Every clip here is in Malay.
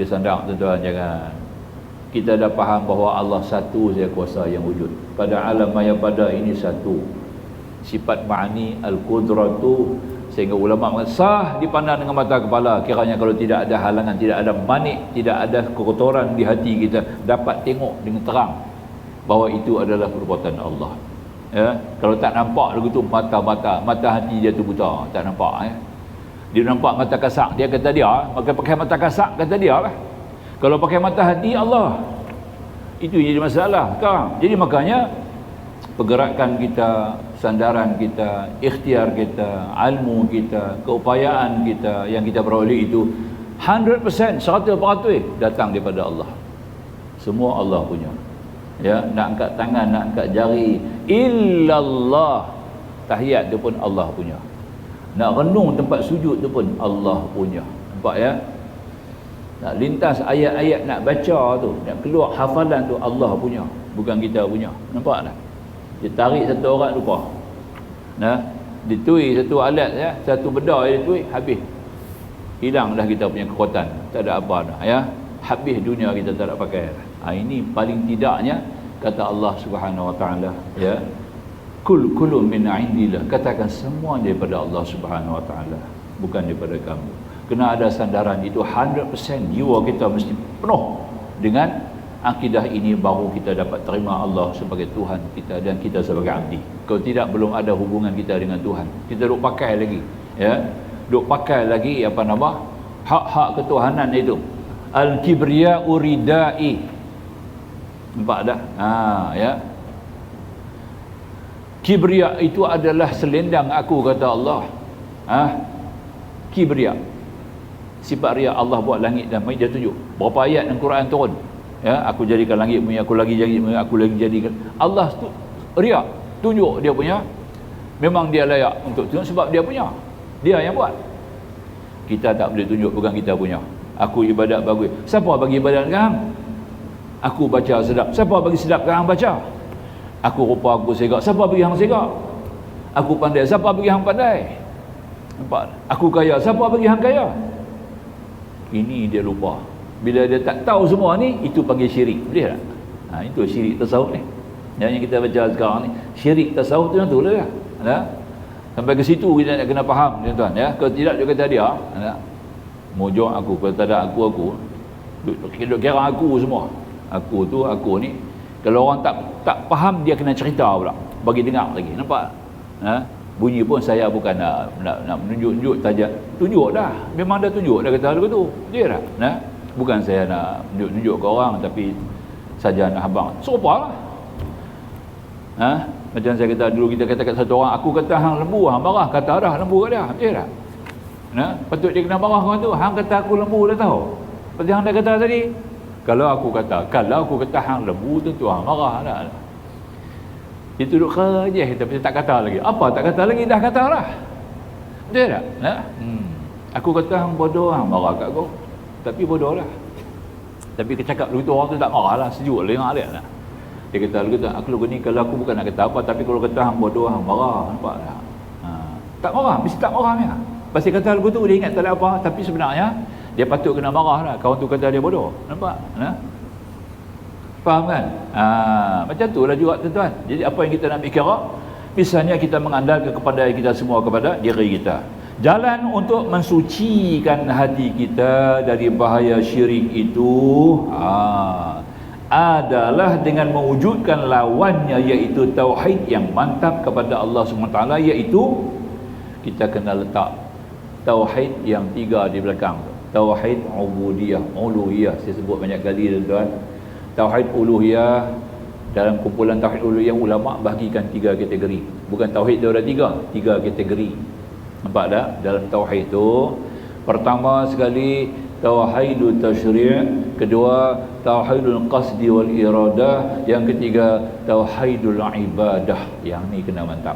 Boleh sandak tuan-tuan, jangan. Kita dah faham bahawa Allah satu saja kuasa yang wujud. Pada alam maya pada ini satu. Sifat ma'ani al-qudratu, sehingga ulama mengatakan sah dipandang dengan mata kepala. Kiranya kalau tidak ada halangan, tidak ada manik, tidak ada kekotoran di hati kita, dapat tengok dengan terang bahawa itu adalah perbuatan Allah. Ya, kalau tak nampak lagu tu mata hati dia tu buta, tak nampak. Dia nampak mata kasak, dia kata dia, maka pakai mata kasak kata dia lah. Kalau pakai mata hati Allah, itu jadi masalah kan? Jadi makanya pergerakan kita, sandaran kita, ikhtiar kita, ilmu kita, keupayaan kita yang kita peroleh itu 100%, 100% datang daripada Allah. Semua Allah punya. Ya, nak angkat tangan, nak angkat jari, illallah. Tahiyat tu pun Allah punya. Nak renung tempat sujud tu pun Allah punya. Nampak ya? Nak lintas ayat-ayat nak baca tu, nak keluar hafalan tu Allah punya, bukan kita punya. Nampak tak? Dia tarik satu orang lupa. Nah, ditui satu alat ya, satu benda dia tui, habis. Hilang dah kita punya kekuatan. Tak ada apa dah ya. Habis dunia kita tak ada pakai. Ini paling tidaknya kata Allah Subhanahu Wa Taala ya. Kullu min indillah. Katakan semua daripada Allah Subhanahu Wa Taala, bukan daripada kamu. Kena ada sandaran itu 100%, jiwa kita mesti penuh dengan akidah ini, baru kita dapat terima Allah sebagai Tuhan kita dan kita sebagai abdi. Kalau tidak, belum ada hubungan kita dengan Tuhan. Kita duk pakai lagi ya, duk pakai lagi apa nama hak-hak ketuhanan itu. Al-kibriya uridai. Nampak dah? Ya. Kibriya itu adalah selendang aku, kata Allah. Kibriya. Sifat riya, Allah buat langit dan bumi, dia tunjuk berapa ayat dalam Quran turun. Ya, aku jadikan langit bumi, aku lagi jadi, aku lagi jadikan. Allah tu riya, tunjuk dia punya. Memang dia layak untuk tunjuk sebab dia punya. Dia yang buat. Kita tak boleh tunjuk, bukan kita punya. Aku ibadat bagus. Siapa bagi ibadat kang? Aku baca sedap. Siapa bagi sedap kang baca? Aku rupa aku segak. Siapa bagi hang segak? Aku pandai. Siapa bagi hang pandai? Nampak? Aku kaya. Siapa bagi hang kaya? Ini dia lupa. Bila dia tak tahu semua ni, itu panggil syirik. Boleh tak? Itu syirik tasawuf ni. Yang kita baca sekarang ni, syirik tasawuf tu yang tu lah. Sampai ke situ kita nak kena faham, tuan-tuan ya. Kalau tidak dia kata dia, mojok aku, kalau tak ada aku duk kira aku semua. Aku tu, aku ni. Kalau orang tak faham, dia kena cerita pula, bagi dengar lagi. Nampak? Bunyi pun saya bukan nak menunjuk-nunjuk tajam. Tunjuk dah. Memang dah tunjuk dah kata lagu tu. Dia dah. Bukan saya nak menunjuk ke orang, tapi saja nak habang. Serupa lah. Macam saya kata dulu, kita kata kat satu orang, aku kata hang lembu, hang marah, kata dah lembu kat dia. Betul tak? Patut dia kena marah orang tu. Hang kata aku lembu dah tahu. Seperti hang dah kata tadi. Kalau aku kata hang lembu, tentu hang marah dah. Dia duduk kerja, tapi tak kata lagi. Apa tak kata lagi? Dah kata lah. Betul tak? Aku kata hang bodoh, hang marah kat aku. Tapi bodoh lah. Tapi kecakap begitu orang tu tak marah lah, sejuk lengak dia lah. Dia kata, aku lagu ni kalau aku bukan nak kata apa, tapi kalau kata hang bodoh, hang marah. Nampak tak? Tak marah, mesti tak marah ni. Pasti kata lagu tu dia ingat tak ada apa, tapi sebenarnya dia patut kena marah lah. Kawan tu kata dia bodoh. Nampak? Faham kan? Macam tu lah juga tuan-tuan. Jadi apa yang kita nak fikir, misalnya kita mengandalkan kepada kita semua, kepada diri kita. Jalan untuk mensucikan hati kita dari bahaya syirik itu adalah dengan mewujudkan lawannya, iaitu tauhid yang mantap kepada Allah SWT, iaitu kita kena letak tauhid yang 3 di belakang. Tauhid ubudiyah, uluhiyah. Saya sebut banyak kali tuan-tuan. Tauhid uluhiyah, dalam kumpulan tauhid uluhiyah ulama bahagikan 3 kategori. Bukan tauhid dia ada 3 kategori. Nampak tak? Dalam tauhid tu, pertama sekali tauhidul tasyri', kedua tauhidul qasdi wal iradah, yang ketiga tauhidul ibadah. Yang ni kena mantap.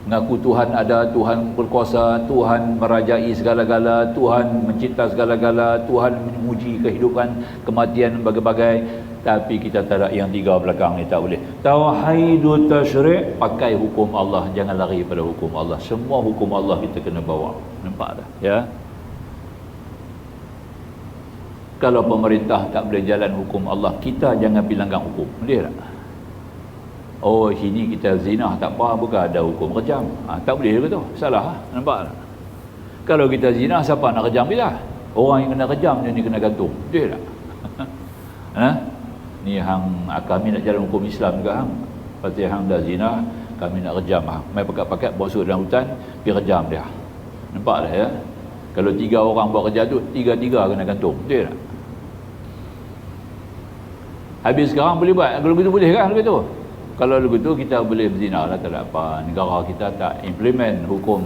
Mengaku Tuhan ada, Tuhan berkuasa, Tuhan merajai segala-gala, Tuhan mencipta segala-gala, Tuhan menguji kehidupan, kematian, bagai-bagai. Tapi kita tak ada yang 3 belakang ni, tak boleh. Tauhidut tasyri', pakai hukum Allah, jangan lari pada hukum Allah. Semua hukum Allah kita kena bawa. Nampak tak? Ya. Kalau pemerintah tak boleh jalan hukum Allah, kita jangan bilangkan hukum. Boleh tak? Oh, sini kita zina tak apa, bukan ada hukum kejam. Tak boleh ke tu? Salah. Nampak tak? Kalau kita zina, siapa nak kejam kita? Orang yang kena kejam je ni kena gantung. Betul tak? Ni hang kami nak jalan hukum Islam juga hang. Pasti hang dah zina, kami nak kejam hang. Mai pakat-pakat bosok dalam hutan, pergi kejam dia. Nampak tak ya? Kalau 3 orang buat kerja tu, 3-3 kena gantung. Betul tak? Habis sekarang boleh buat. Kalau begitu boleh kan begitu? Kalau begitu kita boleh berzina lah, tak ada apa. Negara kita tak implement hukum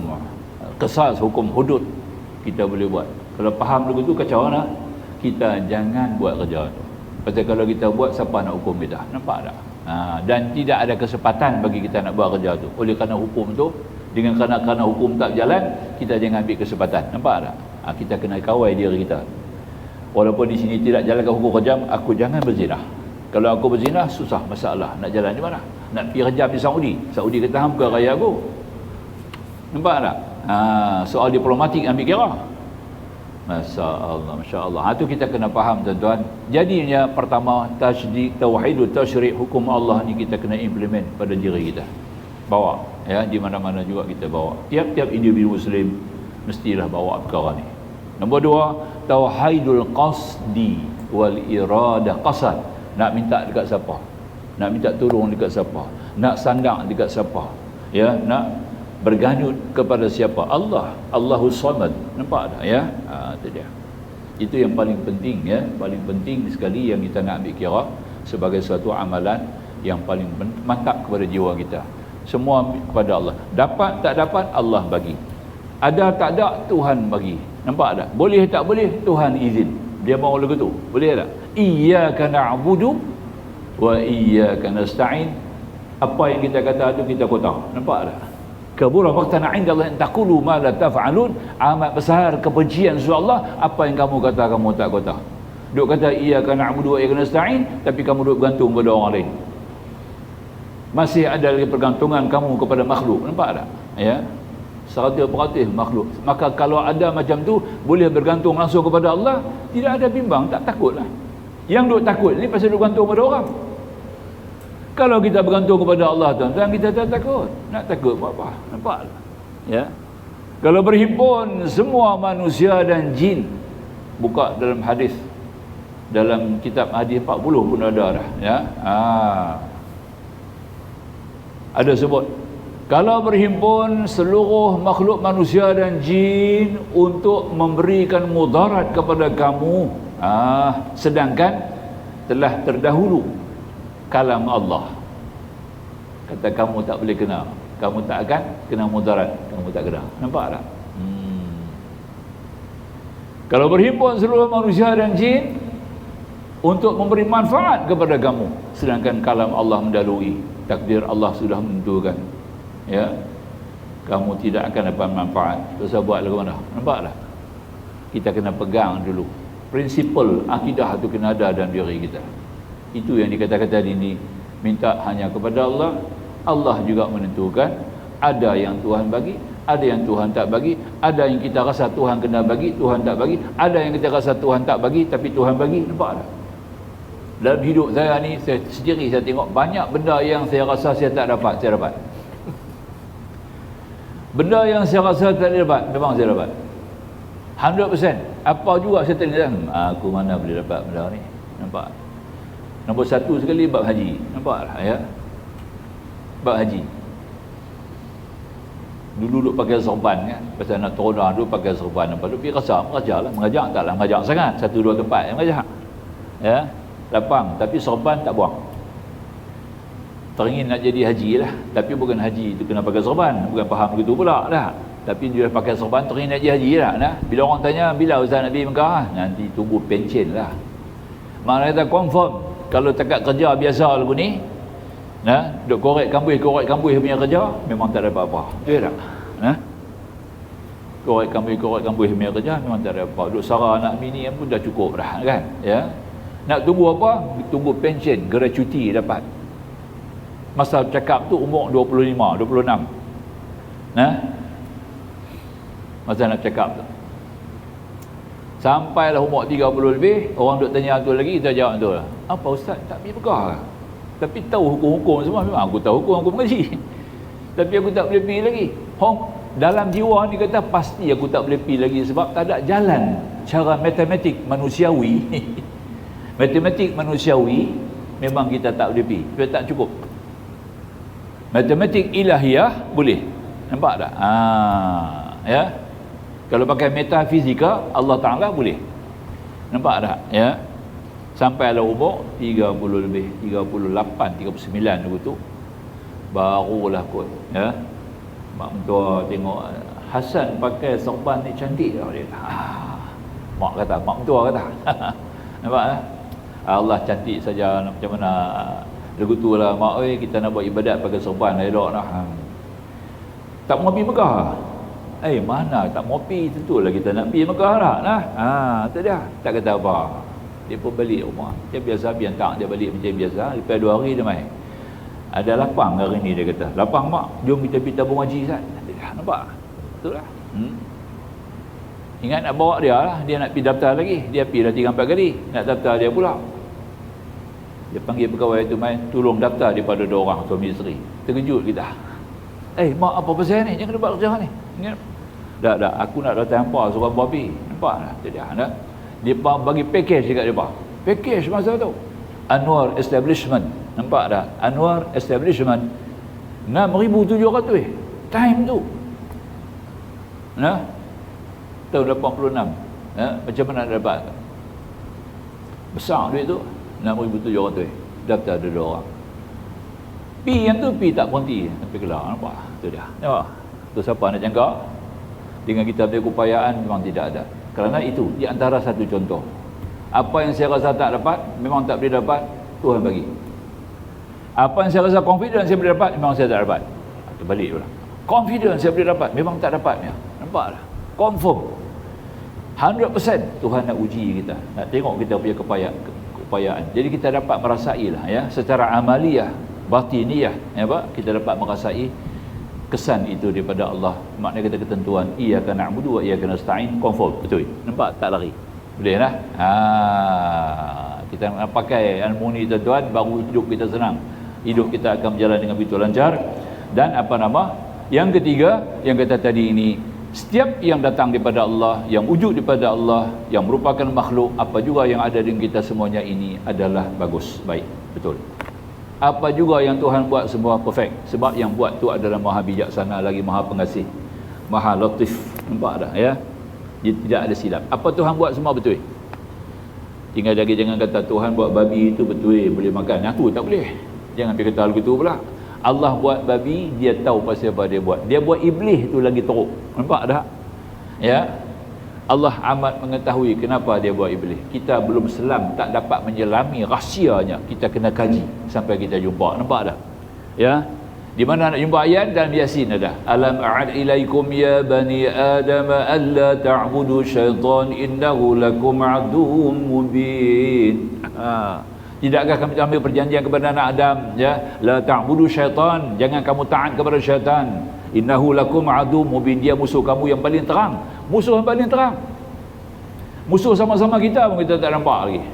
qisas, hukum hudud. Kita boleh buat. Kalau faham begitu kacau lah. Kita jangan buat kerja tu. Pasal kalau kita buat, siapa nak hukum kita? Nampak tak? Dan tidak ada kesempatan bagi kita nak buat kerja tu. Oleh kerana hukum tu, dengan kerana hukum tak berjalan, kita jangan ambil kesempatan. Nampak tak? Kita kena kawal diri kita. Walaupun di sini tidak jalankan hukum kejam, aku jangan berzina. Kalau aku berzina, susah masalah. Nak jalan di mana? Nak pergi kejam di Saudi. Saudi kata, hang bukan raya aku. Nampak tak? Soal diplomatik ambil kira. Masya Allah. Itu kita kena faham tuan-tuan. Jadinya pertama, tasdik, tauhidul tasyrik, hukum Allah ni kita kena implement pada diri kita. Bawa. Ya, di mana-mana juga kita bawa. Tiap-tiap individu Muslim mestilah bawa perkara ni. Nombor 2, tauhidul qasdi wal iradah. Qasad. Nak minta dekat siapa? Nak minta tolong dekat siapa? Nak sandang dekat siapa? Ya, nak berganut kepada siapa? Allah. Allahus Samad. Nampak tak ya? Itu dia. Itu yang paling penting ya, paling penting sekali yang kita nak ambil kira sebagai suatu amalan yang paling mantap kepada jiwa kita. Semua kepada Allah. Dapat tak dapat Allah bagi. Ada tak ada Tuhan bagi. Nampak tak? Boleh tak boleh Tuhan izin. Dia mau lagu tu. Boleh tak? Iyyaka na'budu wa iyyaka nasta'in. Apa yang kita kata tu kita kota. Nampak tak? Kabura waqtan 'inda Allah an taqulu ma la taf'alun. Amat besar kebencian surah Allah apa yang kamu kata kamu tak kata. Duk kata iyyaka na'budu wa iyyaka nasta'in tapi kamu duk bergantung pada orang lain. Masih ada lagi pergantungan kamu kepada makhluk. Nampak tak? Ya. 100% makhluk. Maka kalau ada macam tu boleh bergantung langsung kepada Allah, tidak ada bimbang, tak takutlah. Yang duk takut ni pasal duk gantung pada orang. Kalau kita bergantung kepada Allah tuan-tuan, kita tak takut. Nak takut buat apa? Nampak tak? Ya. Kalau berhimpun semua manusia dan jin, buka dalam hadis, dalam kitab hadis 40 pun ada dah, ya. Ada sebut kalau berhimpun seluruh makhluk manusia dan jin untuk memberikan mudarat kepada kamu, sedangkan telah terdahulu kalam Allah, kata kamu tak boleh kena, kamu tak akan kena mudarat, kamu tak kena. Nampak tak? Kalau berhimpun seluruh manusia dan jin untuk memberi manfaat kepada kamu, sedangkan kalam Allah mendahului, takdir Allah sudah menentukan, ya, kamu tidak akan dapat manfaat. Terus buat lagu mana? Nampak tak? Kita kena pegang dulu prinsipal akidah tu, kena ada dalam diri kita. Itu yang dikata-kata ini, minta hanya kepada Allah. Allah juga menentukan. Ada yang Tuhan bagi, ada yang Tuhan tak bagi, ada yang kita rasa Tuhan kena bagi, Tuhan tak bagi, ada yang kita rasa Tuhan tak bagi tapi Tuhan bagi. Nampak tak? Dalam hidup saya ni, saya sendiri saya tengok banyak benda yang saya rasa saya tak dapat, saya dapat. Benda yang saya rasa tak dapat, memang saya dapat 100%. Apa juga saya tengok, aku mana boleh dapat benda ni. Nampak? Nombor 1 sekali bab haji. Nampak tak ya? Bab haji. Dulu pakai sorban kan, pasal nak turun dulu pakai sorban. Lepas tu pergi mengajar lah. Mengajar taklah mengajar sangat, 1-2 tempat yang mengajar, ya, lapang, tapi sorban tak buang. Teringin nak jadi haji lah, tapi bukan haji tu kena pakai sorban, bukan faham begitu pula dah. Tapi dia pakai sorban, teringin nak jadi haji lah. Nah, bila orang tanya bila Ustaz Nabi Mekah, nanti tunggu pencen lah. Mana kata confirm. Kalau dekat kerja biasa lagu ni, nah, duk korek kambuh punya kerja, memang tak ada apa-apa. Betul tak? Nah, korek kambuh punya kerja memang tak ada apa. Duk sara anak bini pun dah cukup dah kan, ya. Nak tunggu apa? Tunggu pension, gratuity dapat. Masa cakap tu umur 25, 26. Nah, masa nak cakap tu Sampailah umur 30 lebih, orang duk tanya tu lagi, kita jawab tu lah. Apa ustaz? Tak pergi Mekah lah. Tapi tahu hukum-hukum semua. Memang aku tahu hukum mengaji. Tapi aku tak boleh pergi lagi. Dalam jiwa ni kata pasti aku tak boleh pergi lagi sebab tak ada jalan. Cara matematik manusiawi matematik manusiawi memang kita tak boleh pergi. Dia tak cukup. Matematik ilahiyah boleh. Nampak tak? Ya. Kalau pakai metafizika Allah Ta'ala boleh. Nampak tak? Ya. Sampailah umur 30 lebih, 38, 39 dulu tu barulah kot. Ya. Mak mentua tengok Hasan pakai serban ni cantik tau dia. Mak kata, mak mentua kata. Nampak tak? Allah cantik saja, macam mana lagu tu lah, mak oi kita nak buat ibadat pakai serban elok lah. Tak mau pergi Mekah. Mana tak mau pergi, tentulah kita nak pergi Mekah lah. Tu dia. Tak kata apa. Dia pun balik rumah. Dia biasa biar dia balik macam biasa. Lepas 2 hari dia main. Ada lapang hari ni dia kata. Lapang mak, jom kita pergi tabung haji Ustaz. Nampak? Betul lah. Ingat nak bawa dia lah. Dia nak pergi daftar lagi. Dia pergi dah 3-4 kali. Nak daftar dia pula. Dia panggil pegawai tu main, tolong daftar daripada 2 orang suami isteri. Terkejut kita. Mak apa pasal ni? Jangan buat kerja ni. Ingat? Tak, aku nak datang apa suruh babi. Nampak tak? Dia bagi package dekat dia. Package masa tu. Anwar Establishment. Nampak tak? Anwar Establishment. 6,700 time tu. Tahun 86. Macam mana nak dapat? Besar duit tu. 6,700. Daftar ada 2 orang. Pi yang tu pi tak berhenti sampai kelar. Nampak? Tu dia. Nampak? Tu siapa nak jangka? Dengan kita punya keupayaan memang tidak ada. Kerana itu di antara satu contoh. Apa yang saya rasa tak dapat, memang tak boleh dapat, Tuhan bagi. Apa yang saya rasa confident saya boleh dapat, memang saya tak dapat. Terbalik pula. Confident saya boleh dapat, memang tak dapatnya. Nampak tak? Confirm. 100% Tuhan nak uji kita. Nak tengok kita punya keupayaan. Jadi kita dapat merasailah ya, secara amaliyah, batiniyah, ya Pak, kita dapat merasai kesan itu daripada Allah. Maknanya kata ketentuan iyyaka na'budu wa iyyaka nasta'in, confirm, betul. Nampak tak lari? Boleh lah. Kita nak pakai ilmu ni tuan-tuan, baru hidup kita senang. Hidup kita akan berjalan dengan begitu lancar. Dan yang ketiga, yang kata tadi ini, setiap yang datang daripada Allah, yang wujud daripada Allah, yang merupakan makhluk, apa juga yang ada dengan kita semuanya ini adalah bagus, baik, betul. Apa juga yang Tuhan buat semua perfect. Sebab yang buat tu adalah Maha Bijaksana, lagi Maha Pengasih, Maha Latif. Nampak tak ya? Dia tidak ada silap. Apa Tuhan buat semua betul. Tinggal lagi jangan kata Tuhan buat babi itu betul, boleh makan. Yang tu tak boleh. Jangan pergi kata begitu pula. Allah buat babi, dia tahu pasal apa dia buat. Dia buat iblis tu lagi teruk. Nampak tak? Ya. Allah amat mengetahui kenapa dia buat iblis. Kita belum selam, tak dapat menyelami rahsianya. Kita kena kaji sampai kita jumpa. Nampak tak? Ya. Di mana nak jumpa ayat dalam Yasin ada. Alam a'ad ilaikum ya bani Adam alla ta'budu syaitan innahu lakum aduwwum mubin. Tidakkah kami ambil perjanjian kepada anak Adam ya, la ta'budu syaitan, jangan kamu taat kepada syaitan. Innahu lakum aduwwum mubin, dia musuh kamu yang paling terang. Musuh yang paling terang. Musuh sama-sama kita pun kita tak nampak lagi.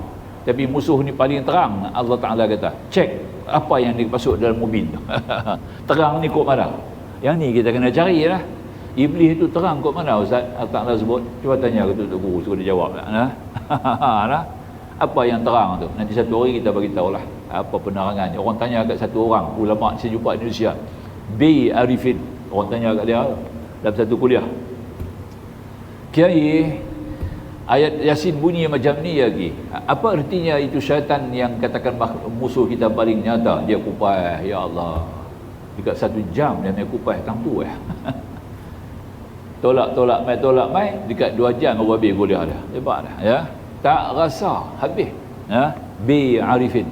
Tapi musuh ni paling terang. Allah Ta'ala kata, cek apa yang dimasuk dalam mubin tu. Terang ni kot mana? Yang ni kita kena cari lah. Iblis tu terang kot mana Ustaz? Allah Ta'ala sebut. Cuba tanya ke Tok Guru, suruh dia jawab lah. Apa yang terang tu? Nanti satu hari kita bagi tahulah apa penerangannya. Orang tanya kat satu orang, ulama saya jumpa di Indonesia, B. Arifin. Orang tanya kat dia dalam satu kuliah, Kiai, ayat Yasin bunyi macam ni lagi. Apa artinya itu syaitan yang katakan musuh kita paling nyata? Dia kupas, ya Allah. Dekat 1 jam dia main kupas tang tu Tolak mai, dekat 2 jam baru habis kuliah dah. Nampak dah ya? Tak rasa habis. Ya? B. Arifin.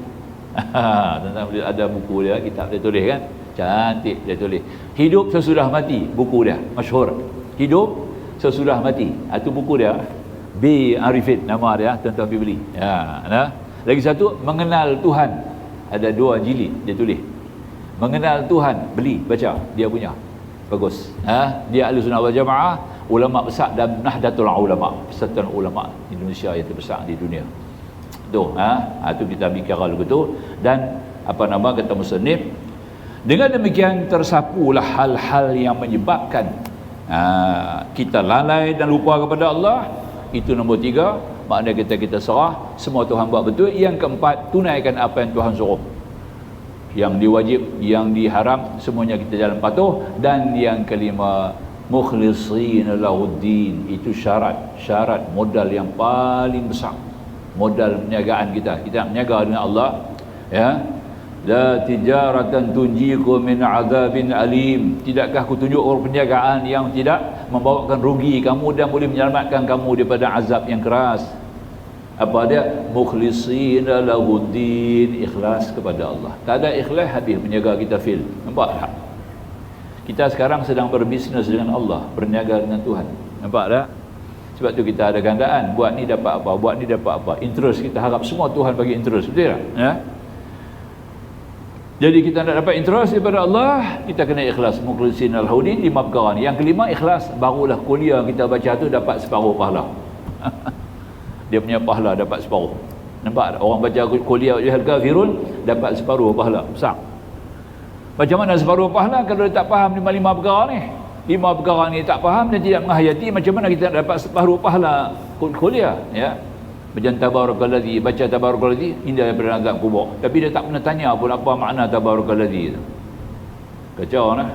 Tentang ada buku dia, kitab dia tulis kan? Cantik dia tulis. Hidup sesudah mati, buku dia masyhur. Hidup sesudah mati. Itu buku dia. B. Arifin nama dia, tuan-tuan pergi beli. Ya, nah. Lagi satu, mengenal Tuhan. Ada 2 jilid dia tulis. Mengenal Tuhan, beli, baca, dia punya. Bagus. Dia ahli sunnah wal jamaah, ulama besar dan Nahdlatul Ulama, persatuan ulama Indonesia yang terbesar di dunia. Tu, tu kita bicara lagu tu. Dan apa nama kata musannif, dengan demikian tersapulah hal-hal yang menyebabkan kita lalai dan lupa kepada Allah. Itu nombor 3, makna kita serah, semua Tuhan buat betul. Yang keempat, tunaikan apa yang Tuhan suruh, yang diwajib, yang diharam, semuanya kita jalan patuh. Dan yang kelima, mukhlishina lahuddin. Itu syarat modal yang paling besar, modal perniagaan kita nak berniaga dengan Allah, ya. La tijaratan tunjikum min azabin alim. Tidakkah aku tunjuk orang perniagaan yang tidak membawakan rugi kamu dan boleh menyelamatkan kamu daripada azab yang keras? Apa dia? Mukhlishina lahuddin, ikhlas kepada Allah. Tak ada ikhlas, habis berniaga kita fail. Nampak tak? Kita sekarang sedang berbisnes dengan Allah, berniaga dengan Tuhan. Nampak tak? Sebab tu kita ada gandaan, buat ni dapat apa, buat ni dapat apa. Interest kita harap semua Tuhan bagi interest, betul tak? Ya? Jadi kita nak dapat interest daripada Allah, kita kena ikhlas. Mukhlishina lahuddin, 5 perkara ni. Yang kelima, ikhlas. Barulah kuliah kita baca tu dapat separuh pahala. Dia punya pahala dapat separuh. Nampak tak? Orang baca kuliah Ayyuhal Kafirun dapat separuh pahala besar. Macam mana separuh pahala kalau dia tak faham 5 perkara ni? 5 perkara ni tak faham dan tidak menghayati, macam mana kita nak dapat separuh pahala kuliah, ya? Macam tabarakalladzi, baca tabarakalladzi, indah daripada azab kubur. Tapi dia tak pernah tanya pun apa makna tabarakalladzi tu. Kacau nah.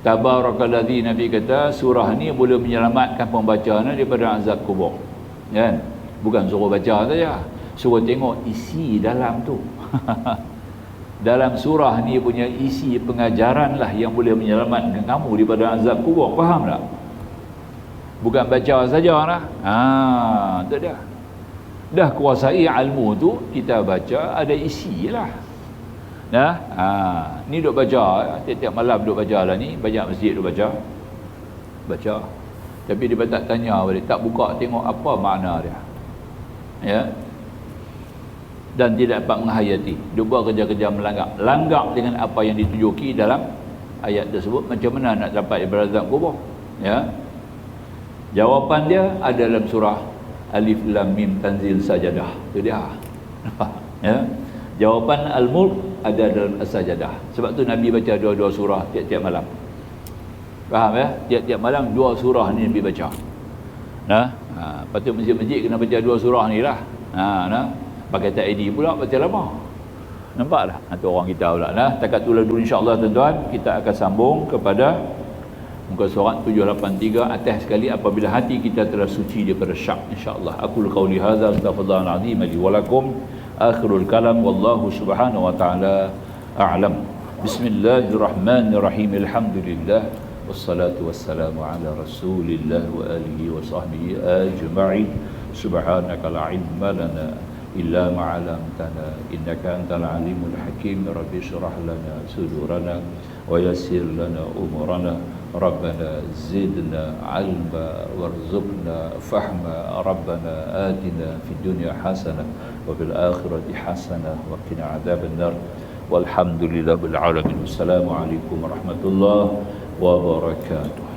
Tabarakalladzi, Nabi kata surah ni boleh menyelamatkan pembacanya daripada azab kubur. Kan? Bukan suruh baca saja, suruh tengok isi dalam tu. Dalam surah ni punya isi pengajaran lah yang boleh menyelamatkan kamu daripada azab kubur. Faham tak? Bukan baca saja lah. Tak dah. Dah kuasai ilmu tu, kita baca ada isi lah. Ni duk baca, tiap-tiap malam duk baca lah ni, banyak masjid duk baca. Tapi dia tak tanya balik, tak buka tengok apa makna dia. Ya. Dan tidak dapat menghayati. Dia buat kerja-kerja langgar dengan apa yang ditunjuki dalam ayat tersebut. Macam mana nak dapat daripada azab kubur? Ya. Jawapan dia ada dalam surah Alif Lam Mim Tanzil Sajadah. Itu dia. Ya. Jawapan Al-Mulk ada dalam As-Sajadah. Sebab tu Nabi baca dua-dua surah tiap-tiap malam. Faham ya? Tiap-tiap malam 2 surah ni Nabi baca. Patut masjid-masjid kena baca 2 surah ni lah. Pakai tak ID pula baca lama. Nampak tak? Itu orang kita pula. Takat tu dulu insya-Allah tuan-tuan, kita akan sambung kepada muka surat 783 atas sekali, apabila hati kita telah suci daripada syak, insya-Allah. Aqul qauli hadza astaghfirullahal azim li wa lakum. Akhirul kalam wallahu subhanahu wa ta'ala a'lam. Bismillahirrahmanirrahim. Alhamdulillah wassalatu wassalamu ala Rasulillah wa alihi wa sahbihi ajma'in. Subhanaka la ilma lana illa ma 'allamtana innaka antal alimul hakim. Rabbi shrah lana sudurana wa yassir lana umurana. ربنا زدنا علما وارزقنا فهما. ربنا آتنا في الدنيا حسنة وفي الآخرة حسنة وقنا عذاب النار والحمد لله بالعالمين. والسلام عليكم ورحمة الله وبركاته.